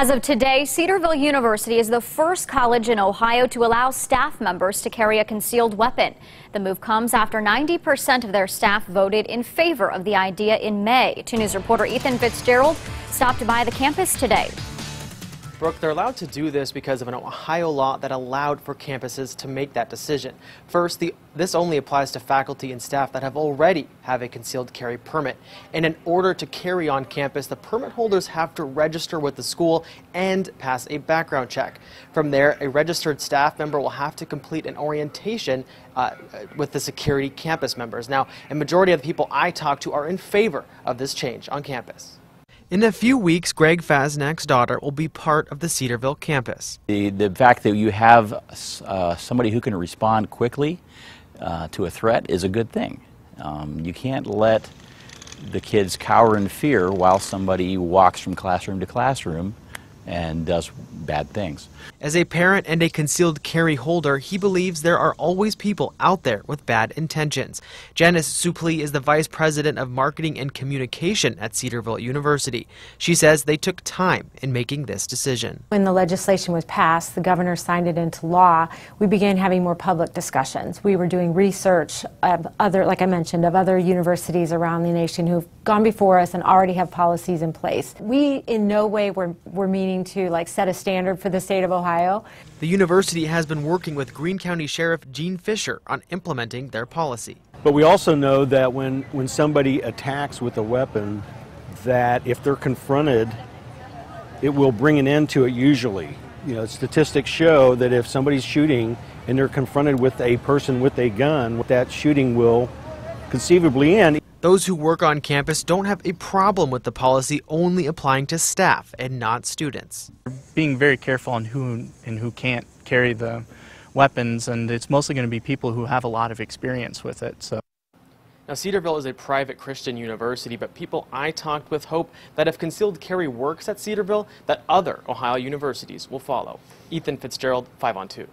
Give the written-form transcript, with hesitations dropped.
As of today, Cedarville University is the first college in Ohio to allow staff members to carry a concealed weapon. The move comes after 90% of their staff voted in favor of the idea in May. 2 News reporter Ethan Fitzgerald stopped by the campus today. Brooke, they're allowed to do this because of an Ohio law that allowed for campuses to make that decision. First, this only applies to faculty and staff that already have a concealed carry permit. And in order to carry on campus, the permit holders have to register with the school and pass a background check. From there, a registered staff member will have to complete an orientation with the security campus members. Now, a majority of the people I talked to are in favor of this change on campus. In a few weeks, Greg Fasnacht's daughter will be part of the Cedarville campus. The fact that you have somebody who can respond quickly to a threat is a good thing. You can't let the kids cower in fear while somebody walks from classroom to classroom and does bad things. As a parent and a concealed carry holder, he believes there are always people out there with bad intentions. Janice Suplee is the vice president of marketing and communication at Cedarville University. She says they took time in making this decision. When the legislation was passed, the governor signed it into law, we began having more public discussions. We were doing research of like I mentioned, of other universities around the nation who've gone before us and already have policies in place. We in no way were meaning to set a standard for the state of Ohio. The university has been working with Greene County Sheriff Gene Fisher on implementing their policy. But we also know that when somebody attacks with a weapon, that if they're confronted, it will bring an end to it usually. You know, statistics show that if somebody's shooting and they're confronted with a person with a gun, that shooting will conceivably end. Those who work on campus don't have a problem with the policy only applying to staff and not students. Being very careful on who can't carry the weapons, and it's mostly going to be people who have a lot of experience with it. Now, Cedarville is a private Christian university, but people I talked with hope that if concealed carry works at Cedarville, that other Ohio universities will follow. Ethan Fitzgerald, 5 on 2.